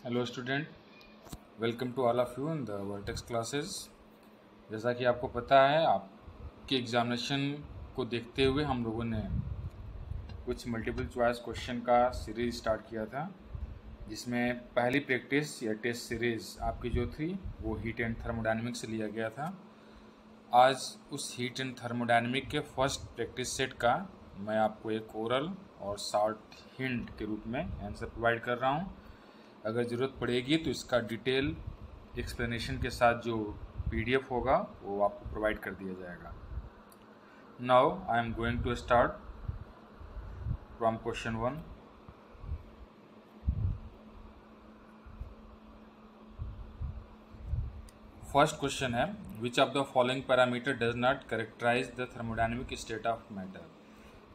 Hello student, welcome to all of you in the Vertex classes. जैसा कि आपको पता है, आपके एग्जामिनेशन को देखते हुए हम लोगों ने कुछ मल्टीपल चॉइस क्वेश्चन का सीरीज स्टार्ट किया था, जिसमें पहली प्रैक्टिस या टेस्ट सीरीज आपकी जो थी वो हीट एंड थर्मोडायनेमिक्स से लिया गया था। आज उस हीट एंड थर्मोडायनेमिक के फर्स्ट प्रैक्टिस सेट का मैं आपको एक ओरल और शॉर्ट हिंट के रूप में आंसर प्रोवाइड कर रहा हूँ। अगर ज़रूरत पड़ेगी तो इसका डिटेल एक्सप्लेनेशन के साथ जो पीडीएफ होगा वो आपको प्रोवाइड कर दिया जाएगा। Now I am going to start from question 1। First question है, which of the following parameter does not characterize the thermodynamic state of matter.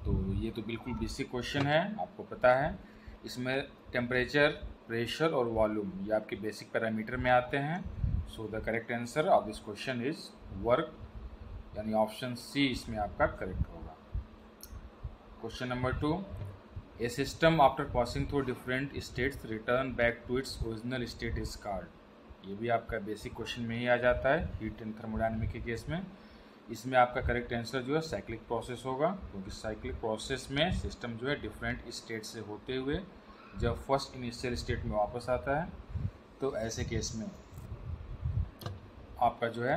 तो ये तो बिल्कुल बेसिक क्वेश्चन है, आपको पता है। इसमें टेम्परेचर, प्रेशर और वॉल्यूम ये आपके बेसिक पैरामीटर में आते हैं। So the correct answer of this question is work, यानी ऑप्शन सी इसमें आपका करेक्ट होगा। Question number 2, a system after passing through different states return back to its original state is called. ये भी आपका बेसिक क्वेश्चन में ही आ जाता है हीट एंड थर्मोडायनेमिक के केस में। इसमें आपका करेक्ट आंसर जो है साइक्लिक प्रोसेस होगा, क्योंकि साइक्लिक प्रोसेस में सिस्टम जो है डिफरेंट स्टेट से होते हुए जब फर्स्ट इनिशियल स्टेट में वापस आता है, तो ऐसे केस में आपका जो है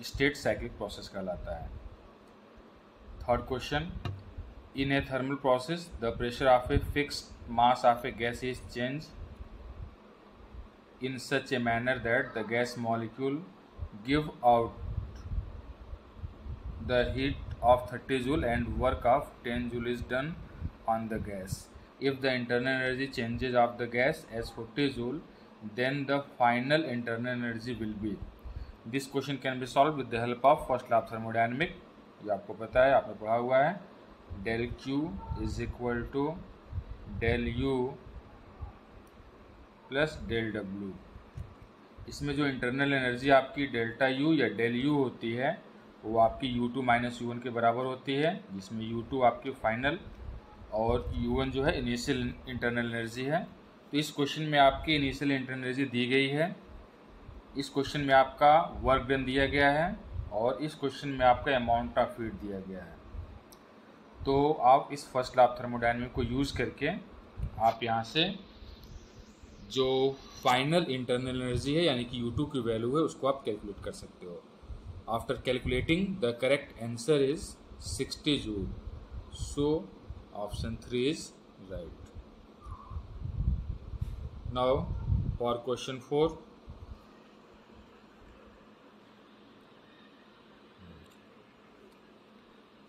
स्टेट साइक्लिक प्रोसेस कहलाता है। Third question, in A thermal process the pressure of a fixed mass of A gas is change in such a manner that the gas molecule give out the heat of 30 joule and work of 10 joule is done on the gas. If the internal energy changes of the gas as 40 joule, then the final internal energy will be. This question can be solved with the help of first law of thermodynamic. ये आपको पता है, आपने पढ़ा हुआ है। del Q is equal to del U plus del W. इसमें जो इंटरनल एनर्जी आपकी डेल्टा यू या डेल यू होती है वो आपकी U2 माइनस U1 के बराबर होती है, जिसमें U2 आपकी फाइनल और U1 जो है इनिशियल इंटरनल एनर्जी है। तो इस क्वेश्चन में आपकी इनिशियल इंटरनल एनर्जी दी गई है, इस क्वेश्चन में आपका वर्क डन दिया गया है और इस क्वेश्चन में आपका अमाउंट ऑफ हीट दिया गया है। तो आप इस फर्स्ट लॉ ऑफ थर्मोडायनेमिक को यूज़ करके आप यहाँ से जो फाइनल इंटरनल एनर्जी है यानी कि U2 की वैल्यू है उसको आप कैलकुलेट कर सकते हो। After calculating the correct answer is 60 joule. So option 3 is right. Now for question 4,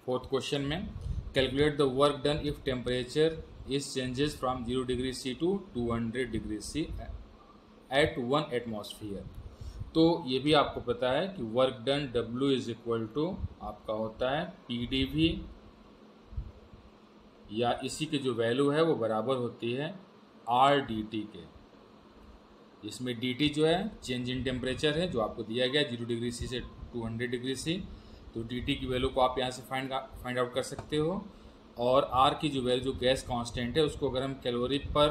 fourth question में calculate the work done if temperature is changes from 0 degree C to 200 degree C at 1 atmosphere। तो ये भी आपको पता है कि work done W is equal to आपका होता है PdV, या इसी के जो वैल्यू है वो बराबर होती है RdT के। इसमें dt जो है चेंज इन टेम्परेचर है, जो आपको दिया गया 0 डिग्री C से 200 डिग्री C। तो dt की वैल्यू को आप यहाँ से फाइंड आउट कर सकते हो। और R की जो वैल्यू, जो गैस कांस्टेंट है, उसको अगर हम कैलोरी पर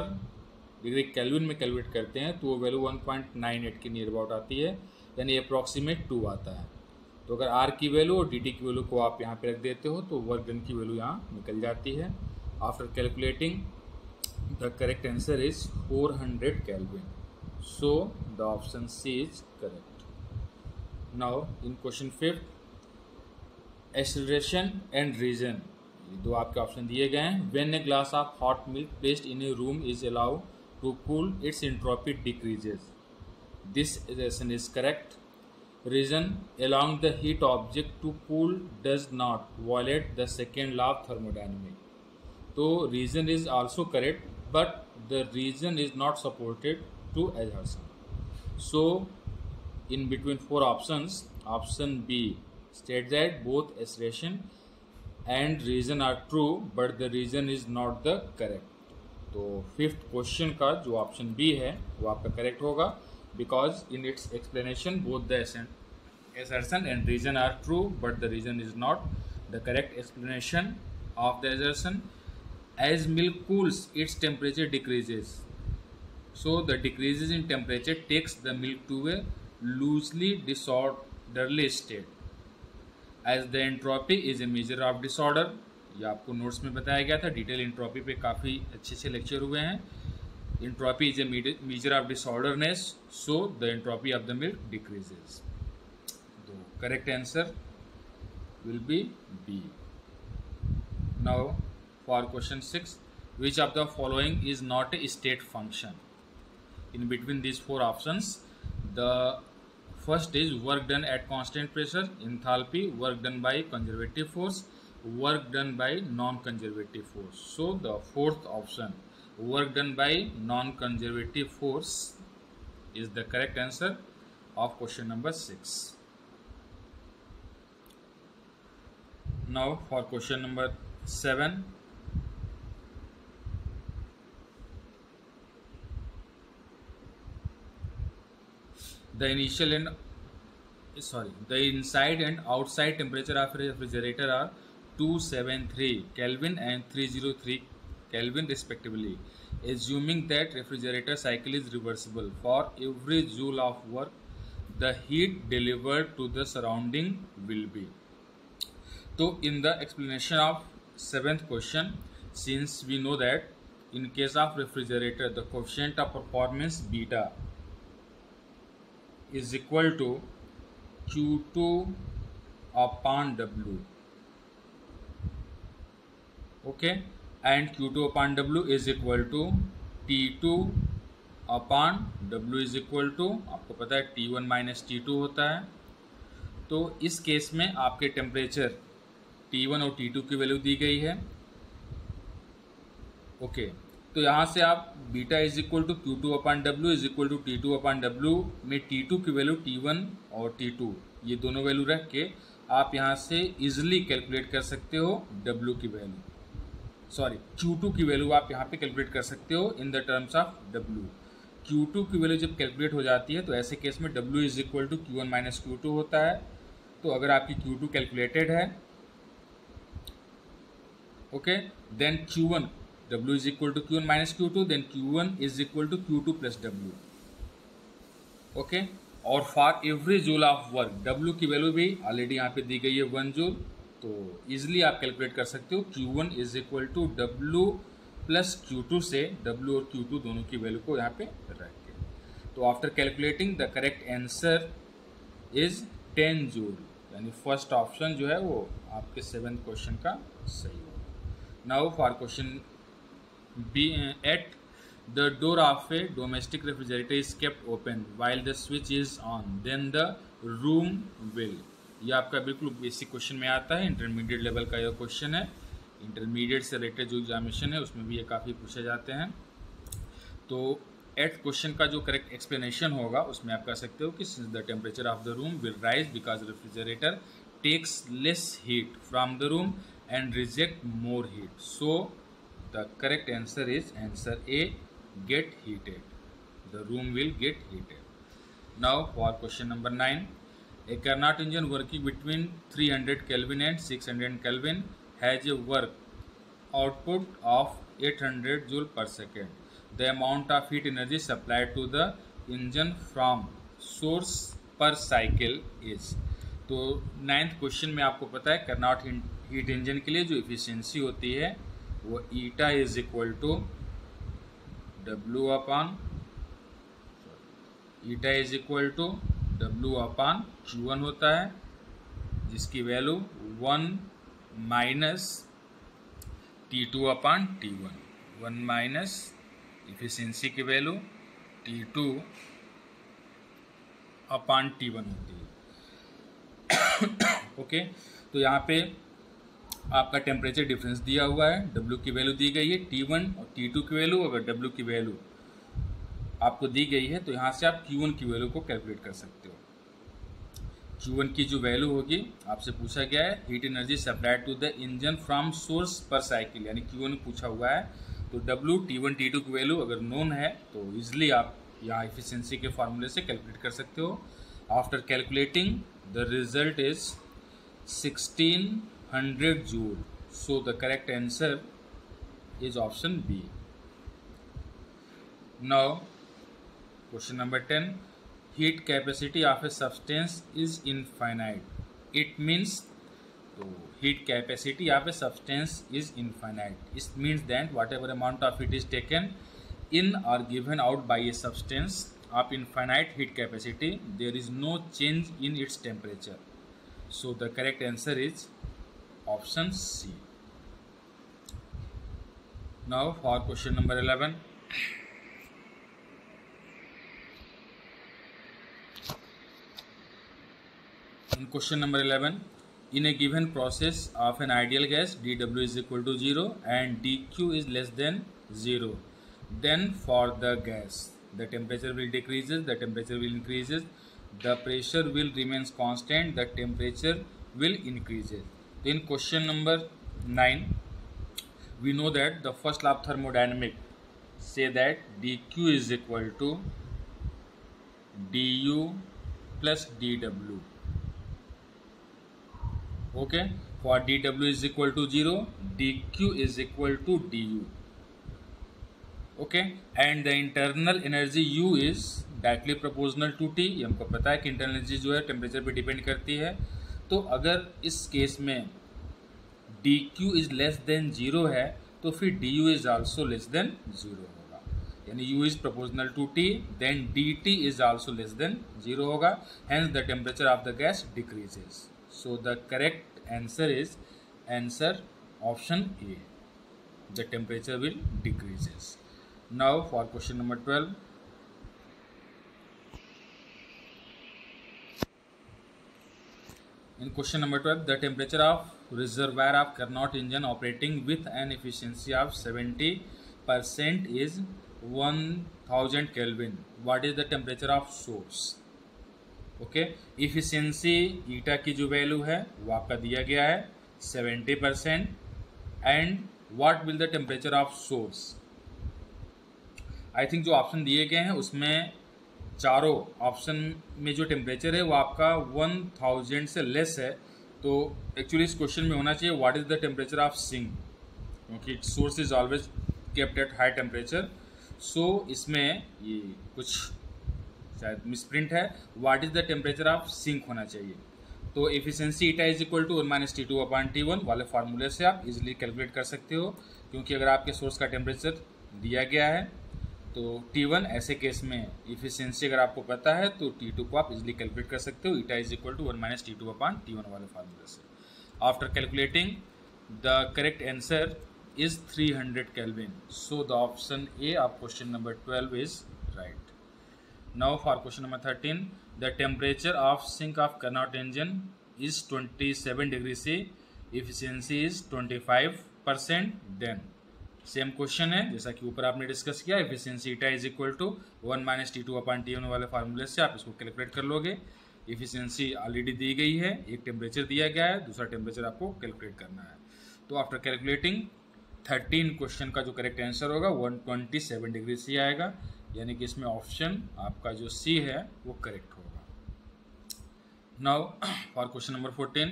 डिग्री केल्विन में कैलकुलेट करते हैं तो वो वैल्यू 1.98 के नियर अबाउट आती है, यानी अप्रॉक्सीमेट 2 आता है। तो अगर R की वैल्यू और dt की वैल्यू को आप यहाँ पे रख देते हो तो वर्क डन की वैल्यू यहाँ निकल जाती है। After calculating the correct answer is 400 kelvin. So the option C is correct. Now in question 5, assertion and reason, दो आपके ऑप्शन दिए गए हैं। When a glass of hot milk placed in a room is allowed to cool, its entropy decreases. This relation is correct. Reason, allowing the heat object to cool does not violate the second law of thermodynamic. तो reason is also correct, but the reason is not supported to assertion. So in between 4 options, option B state that both assertion and reason are true but the reason is not the correct। तो fifth question का जो option B है वो आपका correct होगा, because in its explanation both the assertion and reason are true but the reason is not the correct explanation of the assertion। As milk cools, its temperature decreases। So the decreases in temperature takes the milk to a loosely disorderly state. As the entropy is a measure of disorder, ये आपको notes में बताया गया था. Detail entropy पे काफ़ी अच्छे lecture हुए हैं. Entropy is a measure of disorderness, so the entropy of the milk decreases. The correct answer will be B. Now for question 6, which of the following is not a state function? In between these four options, the first is work done at constant pressure, enthalpy, work done by conservative force, work done by non-conservative force. So the fourth option, work done by non-conservative force, is the correct answer of question number 6. Now for question number 7, the inside and outside temperature of a refrigerator are 273 Kelvin and 303 Kelvin respectively. Assuming that refrigerator cycle is reversible, for every joule of work, the heat delivered to the surrounding will be. So in the explanation of 7th question, since we know that in case of refrigerator, the coefficient of performance beta is equal to Q2 upon W. Okay, and Q2 upon W is equal to T2 upon W is equal to, आपको पता है T1 minus T2 होता है. तो इस case में आपके temperature T1 और T2 की वैल्यू दी गई है. ओके, तो यहाँ से आप beta is equal to Q2 upon W is equal to T2 upon W में T2 की वैल्यू T1 और T2 ये दोनों वैल्यू रख के आप यहाँ से इजिली कैलकुलेट कर सकते हो W की वैल्यू, सॉरी Q2 की वैल्यू आप यहाँ पे कैलकुलेट कर सकते हो in the terms of W. Q2 की वैल्यू जब कैलकुलेट हो जाती है तो ऐसे केस में W is equal to Q1 minus Q2 होता है. तो अगर आपकी Q2 कैलकुलेटेड है, okay, then Q1 W is equal to Q1 minus Q2, then Q1 is equal to Q2 plus W. Okay, और for every joule of work W की value भी already यहाँ पे दी गई है 1 जूल. तो इजिली आप कैलकुलेट कर सकते हो Q1 is equal to W plus Q2 से W और Q2 दोनों की वैल्यू को यहाँ पे रख के. तो after calculating the correct answer is 10 joule, यानी फर्स्ट ऑप्शन जो है वो आपके 7th क्वेश्चन का सही होगा. Now for question B8, the door of a domestic refrigerator is kept open while the switch is on, then the room will. ये आपका बिल्कुल बेसिक क्वेश्चन में आता है, इंटरमीडिएट लेवल का यह क्वेश्चन है. इंटरमीडिएट से रिलेटेड जो एग्जामिनेशन है उसमें भी ये काफ़ी पूछे जाते हैं. तो 8th क्वेश्चन का जो करेक्ट एक्सप्लेनेशन होगा उसमें आप कह सकते हो कि since the temperature of the room will rise because refrigerator takes less heat from the room and reject more heat, so the correct answer is answer A, get heated. The room will get heated. Now for question number 9, a Carnot engine working between 300 Kelvin and 600 Kelvin has a work output of 800 joule per second. The amount of heat energy supplied to the engine from source per cycle is. तो 9th question में आपको पता है Carnot heat engine के लिए जो efficiency होती है वो eta is equal to W upon eta is equal to W upon Q1 होता है, जिसकी value 1 minus T2 upon T1. 1 minus efficiency की वैल्यू T2 अपॉन T1 होती है. ओके, तो यहाँ पे आपका टेम्परेचर डिफरेंस दिया हुआ है, W की वैल्यू दी गई है, T1 और T2 की वैल्यू, अगर W की वैल्यू आपको दी गई है तो यहाँ से आप Q1 की वैल्यू को कैलकुलेट कर सकते हो. Q1 की जो वैल्यू होगी आपसे पूछा गया है heat energy supplied to the engine from source per cycle, यानी Q1 पूछा हुआ है. तो W, T1, T2 की वैल्यू अगर नोन है तो इजिली आप यहाँ एफिशिएंसी के फार्मूले से कैलकुलेट कर सकते हो. After calculating the result is 1600 joule. So the correct answer is option B. Now Question number 10. Heat capacity of a substance is infinite. It means, so heat capacity of a substance is infinite. It means that whatever amount of heat is taken in or given out by a substance of infinite heat capacity, there is no change in its temperature. So the correct answer is option C. Now for question number 11. In question number 11, in a given process of an ideal gas, dW is equal to 0 and dQ is less than 0. Then for the gas, the temperature will decreases, the temperature will increases, the pressure will remains constant, the temperature will increases. In question number 9, we know that the first law of thermodynamics say that dQ is equal to du plus dW. Okay, for dW is equal to 0, dQ is equal to du. Okay, and the internal energy U is directly proportional to T. ये हमको पता है कि internal energy जो है temperature पे depend करती है. तो अगर इस केस में D Q is less than 0 है तो फिर D U is also less than 0 होगा. यानी U is proportional to T, then D T is also less than 0 होगा. Hence the temperature of the gas decreases. So the correct answer is answer option A. The temperature will decreases. Now for question number 12. In question number 12, the temperature of reservoir of Carnot engine operating with an efficiency of 70% is 1000 Kelvin. What is the temperature of source? Okay, efficiency eta की जो value है वो आपका दिया गया है 70%. And what will the temperature of source. I think जो option दिए गए हैं उसमें चारों ऑप्शन में जो टेम्परेचर है वो आपका 1000 से लेस है. तो एक्चुअली इस क्वेश्चन में होना चाहिए what is the temperature of sink, क्योंकि source is always kept at high temperature. So इसमें ये कुछ शायद मिसप्रिंट है. What is the temperature of sink होना चाहिए. तो efficiency eta is equal to 1 minus T2 upon T1 वाले फार्मूले से आप इजीली कैलकुलेट कर सकते हो, क्योंकि अगर आपके सोर्स का टेम्परेचर दिया गया है तो T1, ऐसे केस में एफिशिएंसी अगर आपको पता है तो T2 को आप इजीली कैलकुलेट कर सकते हो. Eta is equal to 1 minus T2 upon T1 वाले फार्मूले से. After calculating the correct answer is 300 Kelvin. So the option A of question number 12 is right. Now for question number 13, the temperature of sink of Carnot engine is 27 degrees C, efficiency is 25%. Then same question है जैसा कि ऊपर आपने discuss किया. Efficiency eta is equal to 1 minus T2 upon T1 वाले फार्मूले से आप इसको कैलकुलेट कर लोगे. एफिशिएंसी ऑलरेडी दी गई है, एक टेम्परेचर दिया गया है, दूसरा टेम्परेचर आपको कैलकुलेट करना है. तो आफ्टर कैलकुलेटिंग 13 क्वेश्चन का जो करेक्ट आंसर होगा 127 डिग्री सी आएगा. यानी कि इसमें ऑप्शन आपका जो सी है वो करेक्ट होगा. Now for question number 14,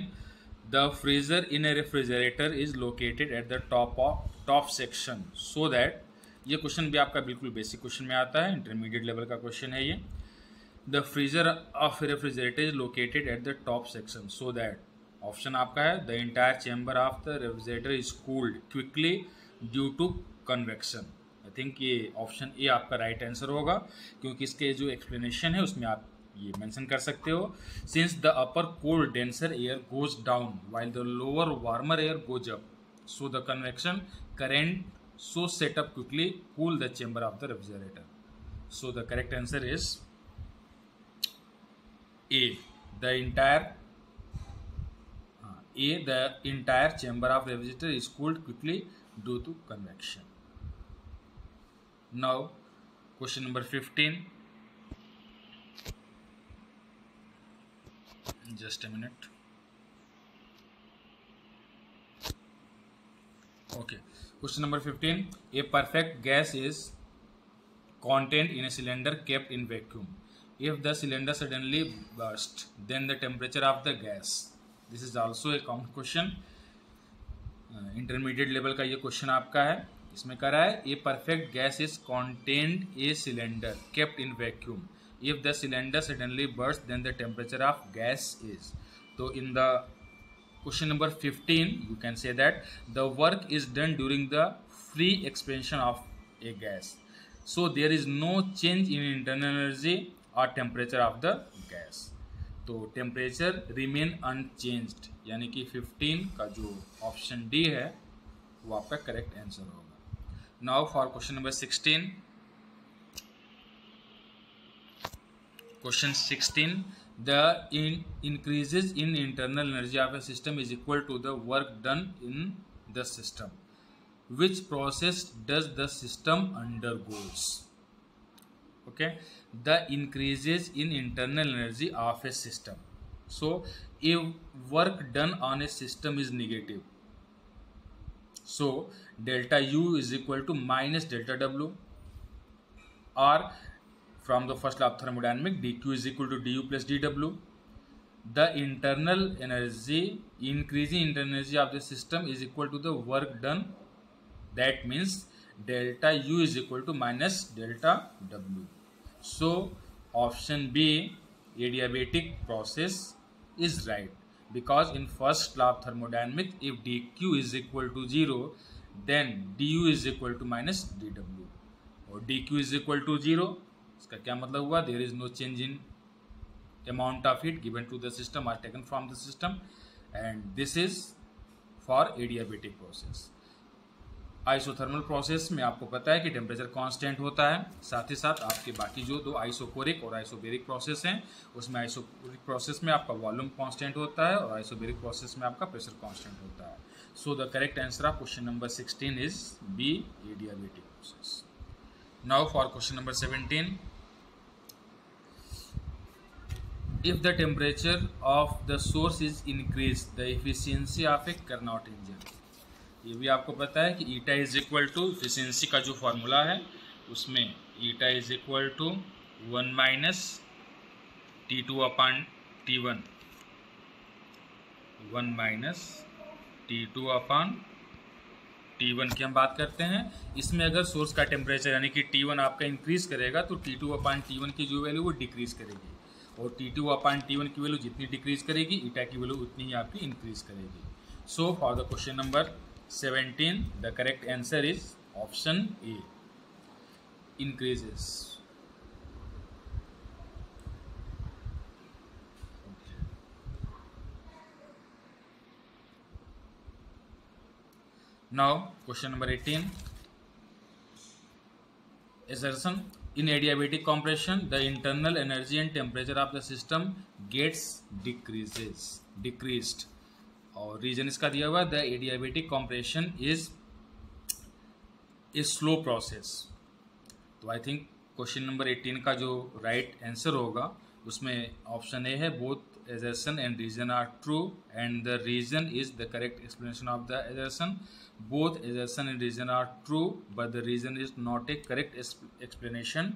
the freezer in A refrigerator is located at the top section so that. ये क्वेश्चन भी आपका बिल्कुल बेसिक क्वेश्चन में आता है, इंटरमीडिएट लेवल का क्वेश्चन है ये. The freezer of a refrigerator is located at the top section so that. Option आपका है the entire chamber of the refrigerator is cooled quickly due to convection. I think ये option A आपका right answer होगा, क्योंकि इसके जो explanation है उसमें आप ये मेंशन कर सकते हो. Since the upper cold denser air goes down while the lower warmer air goes up, so the convection current so set up quickly cool the chamber of the refrigerator. So the correct answer is a, the entire chamber of refrigerator is cooled quickly due to convection. Now question number 15. Just a minute. Okay, question number 15. A perfect gas is contained in a cylinder kept in vacuum. If the cylinder suddenly bursts, then the temperature of the gas. This is also a common question, intermediate level का ये question आपका है. इसमें करा है a perfect gas is contained a cylinder kept in vacuum if the cylinder suddenly burst then the temperature of gas is. तो in the question number 15 you can say that the work is done during the free expansion of a gas, so there is no change in internal energy or temperature of the gas. तो temperature remain unchanged, यानी कि 15 का जो option D है वो आपका correct answer होगा. Now for question number 16. Question 16, the increases in internal energy of a system is equal to the work done in the system. Which process does the system undergoes? Okay, the increases in internal energy of a system. So if work done on a system is negative, so delta U is equal to minus delta W, or from the first law of thermodynamics, dq is equal to du plus dw. The internal energy, increasing internal energy of the system is equal to the work done. That means delta U is equal to minus delta W. So option B, adiabatic process, is right, because in first law of thermodynamics, if dq is equal to 0, then du is equal to minus dw, और dq is equal to 0, इसका क्या मतलब हुआ? There is no change in amount of heat given to the system or taken from the system, and this is for adiabatic process. Isothermal process में आपको पता है कि टेम्परेचर कांस्टेंट होता है, साथ ही साथ आपके बाकी जो दो आइसोकोरिक और आइसोबेरिक प्रोसेस हैं, उसमें आइसोकोरिक प्रोसेस में आपका वॉल्यूम कांस्टेंट होता है और आइसोबेरिक प्रोसेस में आपका प्रेशर कांस्टेंट होता है. So the correct answer of question number 16 is B, adiabatic process. Now for question number 17. If the temperature of the source is increased, the efficiency of a Carnot engine. ये भी आपको पता है कि eta is equal to efficiency का जो formula है उसमें eta is equal to 1 minus T2 upon T1, 1 minus T2 upon T1 की हम बात करते हैं. इसमें अगर सोर्स का टेम्परेचर यानी कि T1 आपका इंक्रीज करेगा तो T2 अपॉन T1 की जो वैल्यू वो डिक्रीज करेगी, और T2 अपॉन T1 की वैल्यू जितनी डिक्रीज करेगी ईटा की वैल्यू उतनी ही आपकी इंक्रीज करेगी. So for the question number 17 the correct answer is option A, increases. Now question number 18, assertion. In adiabatic compression, the internal energy and temperature of the system gets decreased. और reason इसका दिया हुआ, the adiabatic compression is a slow process. तो I think question number 18 का जो right answer होगा उसमें option A है, both assertion and reason are true, and the reason is the correct explanation of the assertion. Both assertion and reason are true, but the reason is not a correct explanation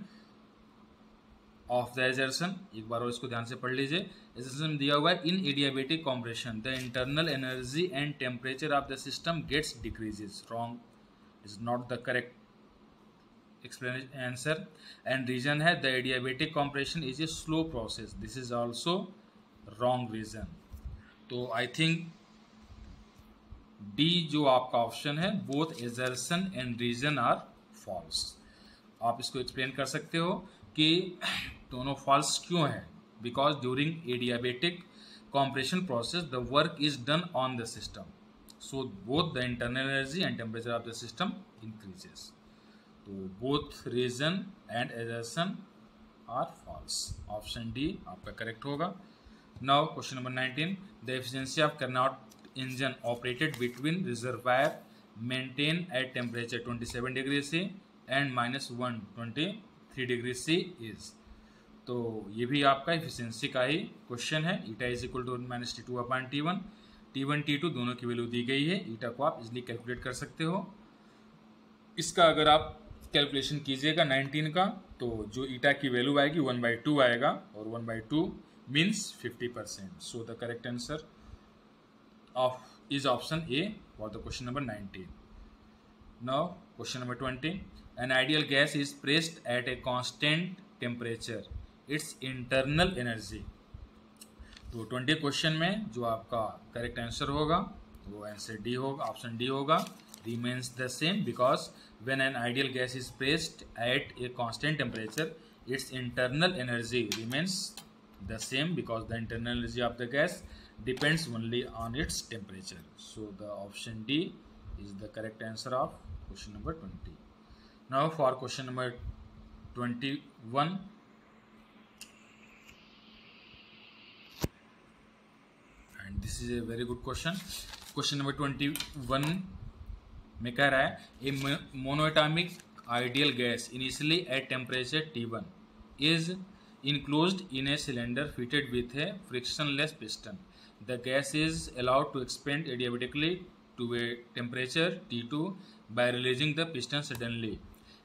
of the एजर्सन. एक बार और इसको ध्यान से पढ़ लीजिए. एजर्सन दिया हुआ है, in adiabatic compression the internal energy and temperature of the system gets decreases. Wrong, is not the correct explanation answer. And reason है the adiabatic compression is a slow process. This is also wrong reason. तो I think D जो आपका option है, both assertion and reason are false. आप इसको explain कर सकते हो कि दोनों फॉल्स क्यों है. Because during adiabatic compression process the work is done on the system, so both the internal energy and temperature of the system increases. तो both reason and assertion are false. Option D आपका correct होगा. Now question number 19, the efficiency of Carnot engine operated between reservoir maintain at temperature 27 degree C and -123 degree C is. तो ये भी आपका efficiency का ही question है. Eta is equal to minus T2 upon T1. T1 T2 दोनों की value दी गई है. ईटा को आप इजिली कैलकुलेट कर सकते हो. इसका अगर आप कैलकुलेशन कीजिएगा 19 का, तो जो ईटा की वैल्यू आएगी 1/2 आएगा, और 1/2 means 50%. So the correct answer of is option A for the question number 19. Now question number 20. An ideal gas is pressed at a constant temperature. Its internal energy. तो 20 क्वेश्चन में जो आपका करेक्ट आंसर होगा वो answer D होगा, option D होगा. Remains the same because when an ideal gas is pressed at a constant temperature, its internal energy remains the same because the internal energy of the gas depends only on its temperature. So the option D is the correct answer of question number 20. Now for question number 21. And this is a very good question. Question number 21 में कह रहा है a monoatomic ideal gas initially at temperature T1 is enclosed in a cylinder fitted with a frictionless piston. The gas is allowed to expand adiabatically to a temperature T2 by releasing the piston suddenly.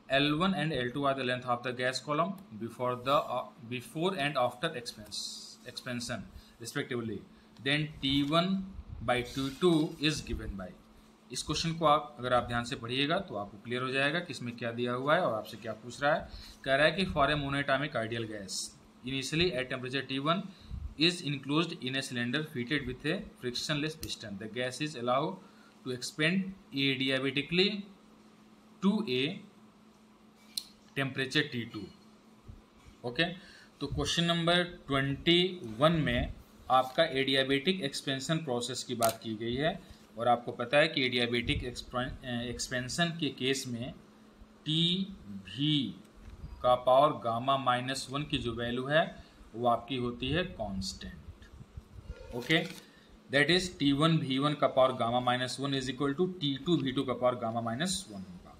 L1 and L2 are the length of the gas column before and after expansion respectively. Then T1 by T2 is given by. इस question को अगर आप ध्यान से पढ़िएगा तो आपको clear हो जाएगा कि इसमें क्या दिया हुआ है और आपसे क्या पूछ रहा है. कह रहा है कि for a monoatomic ideal gas initially at temperature T1 is enclosed in a cylinder fitted with a frictionless piston. The gas is allowed to expand adiabatically to a temperature T2. Okay, तो question number 21 में आपका adiabatic expansion process की बात की गई है. और आपको पता है कि एडियाबेटिक एक्सपेंशन के केस में टी भी का पावर गामा -1 की जो वैल्यू है वो आपकी होती है constant. Okay, that is T1 V1 का power gamma -1 is equal to T2 V2 का पावर गामा -1 होगा.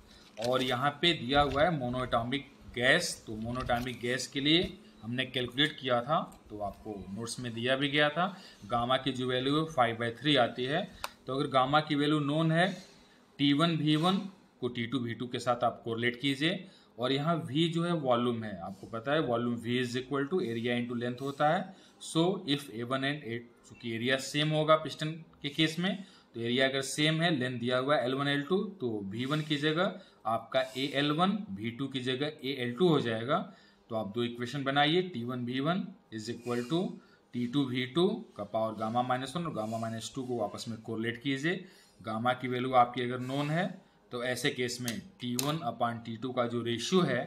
और यहाँ पे दिया हुआ है मोनोएटॉमिक गैस. तो मोनोएटॉमिक गैस के लिए हमने कैलकुलेट किया था तो आपको नोट्स में दिया भी गया था. गामा की जो वैल्यू है 5/3 आती है. तो अगर गामा की वैल्यू नोन है T1 V1 को T2 V2 के साथ आप कोरिलेट कीजिए. और यहाँ V जो है वॉल्यूम है, आपको पता है volume V is equal to area into length होता है. So if A1 and A, चूंकि एरिया सेम होगा पिस्टन के केस में, तो एरिया अगर सेम है, लेंथ दिया हुआ है L1 L2, तो V1 की जगह आपका AL1, V2 की जगह AL2 हो जाएगा. तो आप दो इक्वेशन बनाइए. T1 V1 is equal to T2 V2 का पावर गामा -1 और गामा -2 को आपस में कोरिलेट कीजिए. गामा की वैल्यू आपकी अगर नोन है तो ऐसे केस में T1 अपान T2 का जो रेशियो है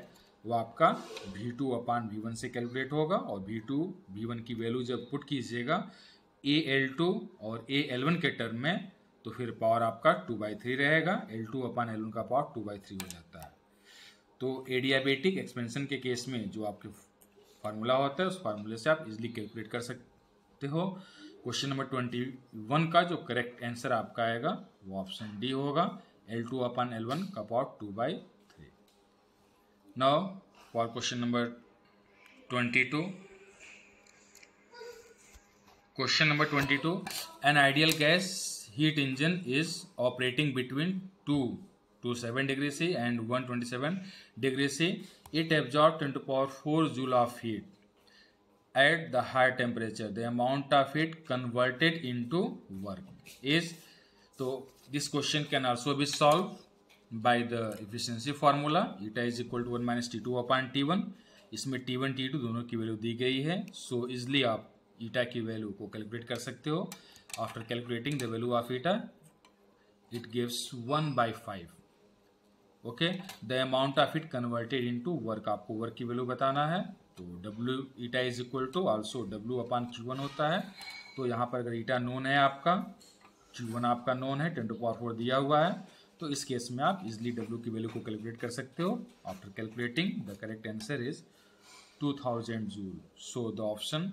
वो आपका V2 अपान V1 से कैलकुलेट होगा. और V2 V1 की वैल्यू जब पुट कीजिएगा AL2 और AL1 के टर्म में, तो फिर पावर आपका 2/3 रहेगा. L2 अपान L1 का पावर 2/3 हो जाता है. तो एडियाबेटिक एक्सपेंशन के केस में जो आपके फार्मूला होता है उस फार्मूले से आप इजीली कैलकुलेट कर सकते हो. क्वेश्चन नंबर 21 का जो करेक्ट आंसर आपका आएगा वो ऑप्शन डी होगा, L2 अपान L1 का power 2/3. Now for question number 22. Question number 22. An ideal gas heat engine is operating between 227 degree C and 127 degree C. It absorbs 10⁴ joule of heat at the higher temperature. The amount of heat converted into work is. So this question can also be solved by the efficiency formula. Eta is equal to 1 - T2 upon T1. इसमें T1 T2 दोनों की value दी गई है. So easily आप ईटा की value को calculate कर सकते हो. After calculating the value of eta it gives 1/5. Okay, the amount of it converted into work, आपको वर्क की वैल्यू बताना है. तो W eta is equal to also W upon Q1 होता है. तो यहाँ पर अगर ईटा नोन है आपका, Q1 आपका नोन है, 10⁴ दिया हुआ है, तो इस केस में आप इजिली W की वैल्यू को कैलकुलेट कर सकते हो. After calculating the correct answer is 2000 joule. So the option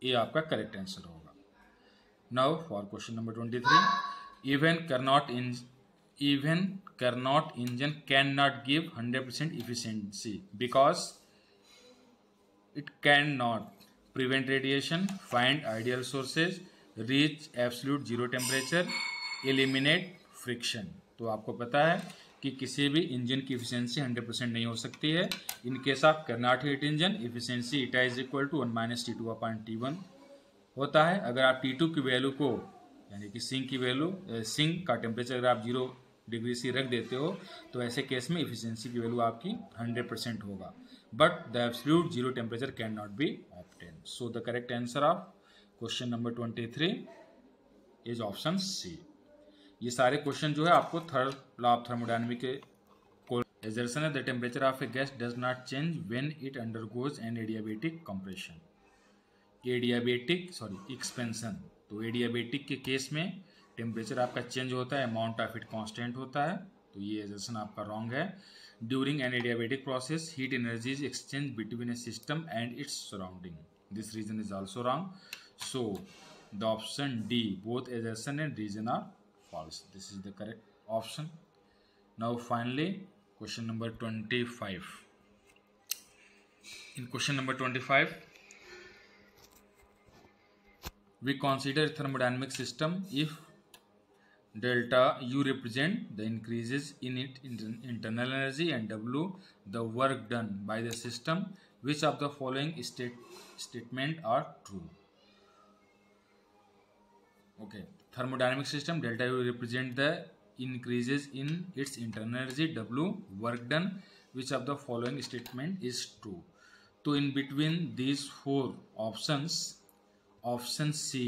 A आपका करेक्ट आंसर होगा. Now for question number 23. Even Carnot engine cannot give 100% efficiency because it cannot prevent radiation, find ideal sources, reach absolute zero temperature, eliminate friction. तो आपको पता है कि किसी भी engine की इफिशियंसी 100% नहीं हो सकती है. In case of Carnot heat engine efficiency eta is equal to 1 - T2 upon T1 होता है. अगर आप T2 की वैल्यू को, यानी कि सिंक की वैल्यू, सिंक का टेम्परेचर अगर आप 0 डिग्री सी रख देते हो तो ऐसे केस में इफिशियंसी की वैल्यू आपकी 100% होगा, but the absolute zero temperature can not be obtain. So the correct answer of question number 23 is option C. ये सारे क्वेश्चन जो है आपको थर्ड लॉ ऑफ थर्मोडायनामिक के assertion है, the temperature of a gas does not change when it undergoes an adiabatic compression, expansion. तो adiabatic के case में टेम्परेचर आपका चेंज होता है, अमाउंट ऑफ इट कांस्टेंट होता है, तो ये assertion आपका रॉन्ग है। During an adiabatic process heat energy is exchange between a system and its surrounding, this reason is also wrong. So the option D, both assertion and reason are false, this is the correct option. Now finally question number 25. In question number 25 we consider thermodynamic system if delta U represent the increases in its internal energy and W the work done by the system, which of the following statement are true? Okay, thermodynamic system delta U represent the increases in its internal energy, W work done, which of the following statement is true? तो in between these four options, option C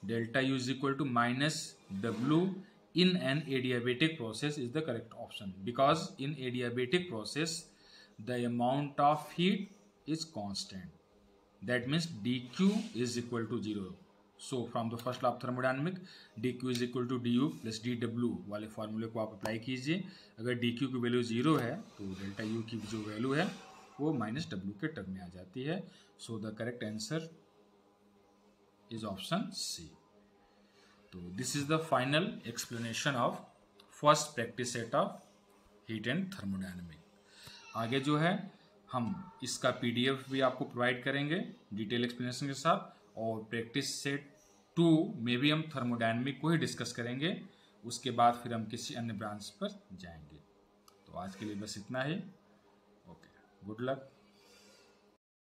delta U is equal to minus W in an adiabatic process is the correct option, because in adiabatic process the amount of heat is constant, that means dq is equal to 0. So from the first law of thermodynamic dq is equal to du plus dw वाले फॉर्मूले को आप apply कीजिए। अगर dq की value 0 है तो delta u की जो वैल्यू है वो माइनस w के टर्म में आ जाती है। So the correct answer is option C. तो this is the final explanation of first practice set of heat and thermodynamic. आगे जो है हम इसका पीडीएफ भी आपको प्रोवाइड करेंगे डिटेल एक्सप्लेनेशन के साथ, और प्रैक्टिस सेट 2 में भी हम थर्मोडायनेमिक को ही डिस्कस करेंगे, उसके बाद फिर हम किसी अन्य ब्रांच पर जाएंगे। तो आज के लिए बस इतना ही। Okay, good luck.